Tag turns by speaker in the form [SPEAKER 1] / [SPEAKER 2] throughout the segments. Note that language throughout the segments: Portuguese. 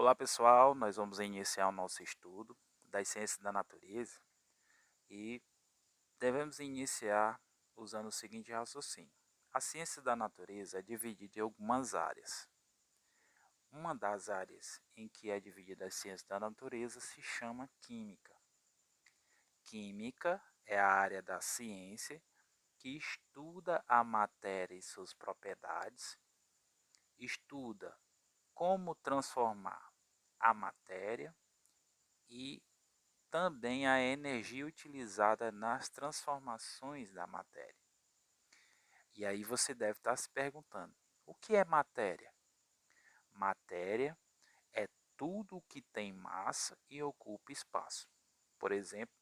[SPEAKER 1] Olá pessoal, nós vamos iniciar o nosso estudo das ciências da natureza e devemos iniciar usando o seguinte raciocínio. A ciência da natureza é dividida em algumas áreas. Uma das áreas em que é dividida a ciência da natureza se chama química. Química é a área da ciência que estuda a matéria e suas propriedades, estuda como transformar a matéria e também a energia utilizada nas transformações da matéria. E aí você deve estar se perguntando, o que é matéria? Matéria é tudo que tem massa e ocupa espaço. Por exemplo,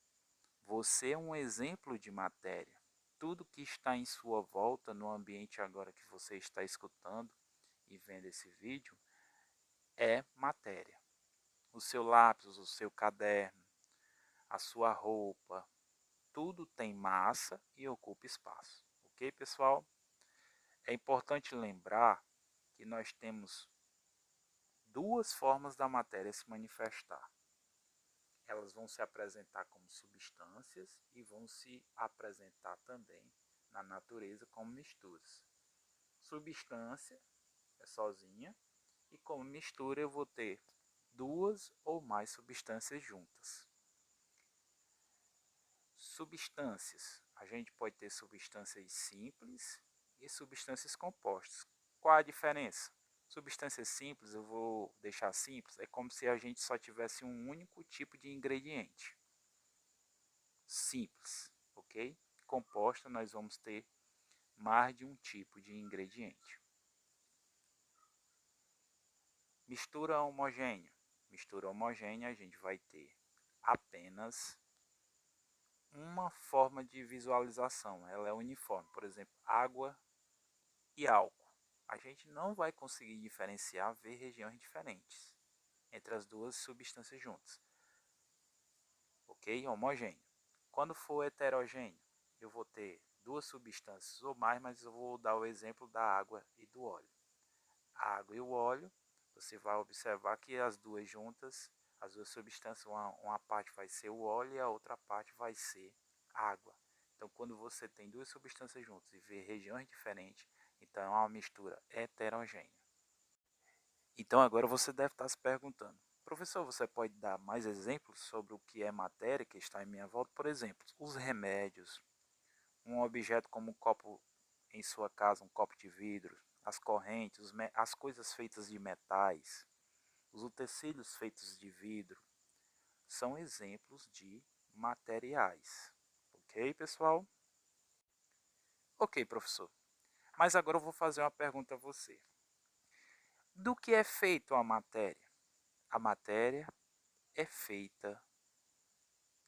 [SPEAKER 1] você é um exemplo de matéria. Tudo que está em sua volta no ambiente agora que você está escutando e vendo esse vídeo é matéria. O seu lápis, o seu caderno, a sua roupa, tudo tem massa e ocupa espaço. Ok, pessoal? É importante lembrar que nós temos duas formas da matéria se manifestar. Elas vão se apresentar como substâncias e vão se apresentar também na natureza como misturas. Substância é sozinha e como mistura eu vou ter duas ou mais substâncias juntas. Substâncias. A gente pode ter substâncias simples e substâncias compostas. Qual a diferença? Substâncias simples, eu vou deixar simples, é como se a gente só tivesse um único tipo de ingrediente. Simples, ok? Composta, nós vamos ter mais de um tipo de ingrediente. Mistura homogênea. Mistura homogênea, a gente vai ter apenas uma forma de visualização, ela é uniforme, por exemplo, água e álcool. A gente não vai conseguir diferenciar, ver regiões diferentes entre as duas substâncias juntas. Ok? Homogêneo. Quando for heterogêneo, eu vou ter duas substâncias ou mais, mas eu vou dar o exemplo da água e do óleo. A água e o óleo, você vai observar que as duas juntas, as duas substâncias, uma parte vai ser o óleo e a outra parte vai ser água. Então, quando você tem duas substâncias juntas e vê regiões diferentes, então é uma mistura heterogênea. Então, agora você deve estar se perguntando, professor, você pode dar mais exemplos sobre o que é matéria que está em minha volta? Por exemplo, os remédios, um objeto como um copo em sua casa, um copo de vidro, as correntes, as coisas feitas de metais, os utensílios feitos de vidro, são exemplos de materiais. Ok, pessoal? Ok, professor. Mas agora eu vou fazer uma pergunta a você. Do que é feito a matéria? A matéria é feita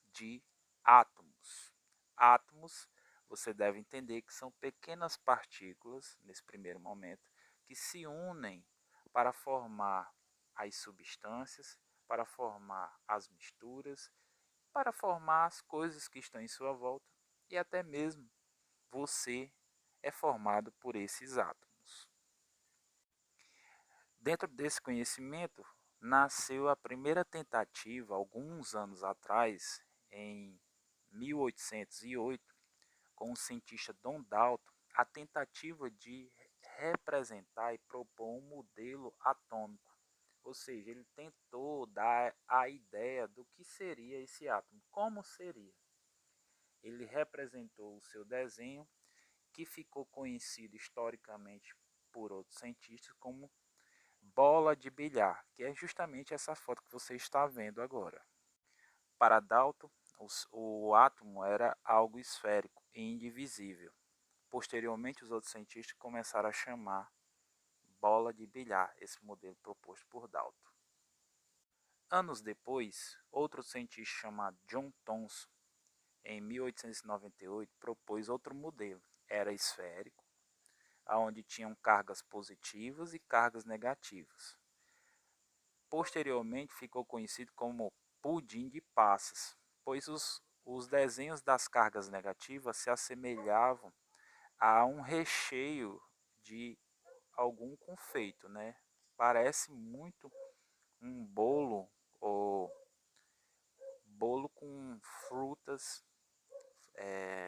[SPEAKER 1] de átomos. Átomos, você deve entender que são pequenas partículas, nesse primeiro momento, que se unem para formar as substâncias, para formar as misturas, para formar as coisas que estão em sua volta e até mesmo você é formado por esses átomos. Dentro desse conhecimento, nasceu a primeira tentativa, alguns anos atrás, em 1808, com o cientista John Dalton, a tentativa de representar e propor um modelo atômico. Ou seja, ele tentou dar a ideia do que seria esse átomo, como seria. Ele representou o seu desenho, que ficou conhecido historicamente por outros cientistas como bola de bilhar, que é justamente essa foto que você está vendo agora. Para Dalton, o átomo era algo esférico e indivisível. Posteriormente, os outros cientistas começaram a chamar bola de bilhar esse modelo proposto por Dalton. Anos depois, outro cientista chamado John Thomson, em 1898, propôs outro modelo. Era esférico, onde tinham cargas positivas e cargas negativas. Posteriormente ficou conhecido como pudim de passas, pois os desenhos das cargas negativas se assemelhavam a um recheio de algum confeito, né? Parece muito um bolo ou bolo com frutas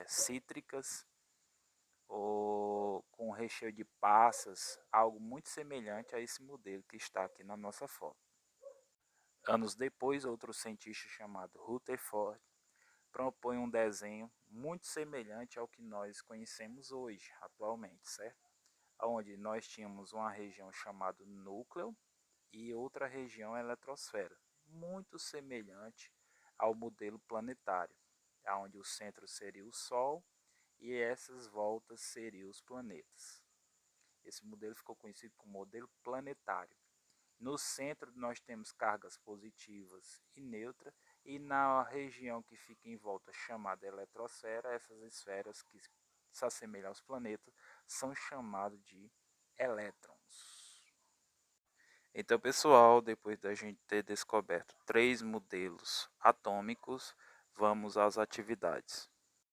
[SPEAKER 1] cítricas ou com recheio de passas, algo muito semelhante a esse modelo que está aqui na nossa foto. Anos depois, outro cientista chamado Rutherford propõe um desenho muito semelhante ao que nós conhecemos hoje, atualmente, certo? Onde nós tínhamos uma região chamada núcleo e outra região eletrosfera, muito semelhante ao modelo planetário, onde o centro seria o Sol e essas voltas seriam os planetas. Esse modelo ficou conhecido como modelo planetário. No centro nós temos cargas positivas e neutras, e na região que fica em volta, chamada eletrosfera, essas esferas que se assemelham aos planetas são chamadas de elétrons. Então, pessoal, depois da gente ter descoberto 3 modelos atômicos, vamos às atividades.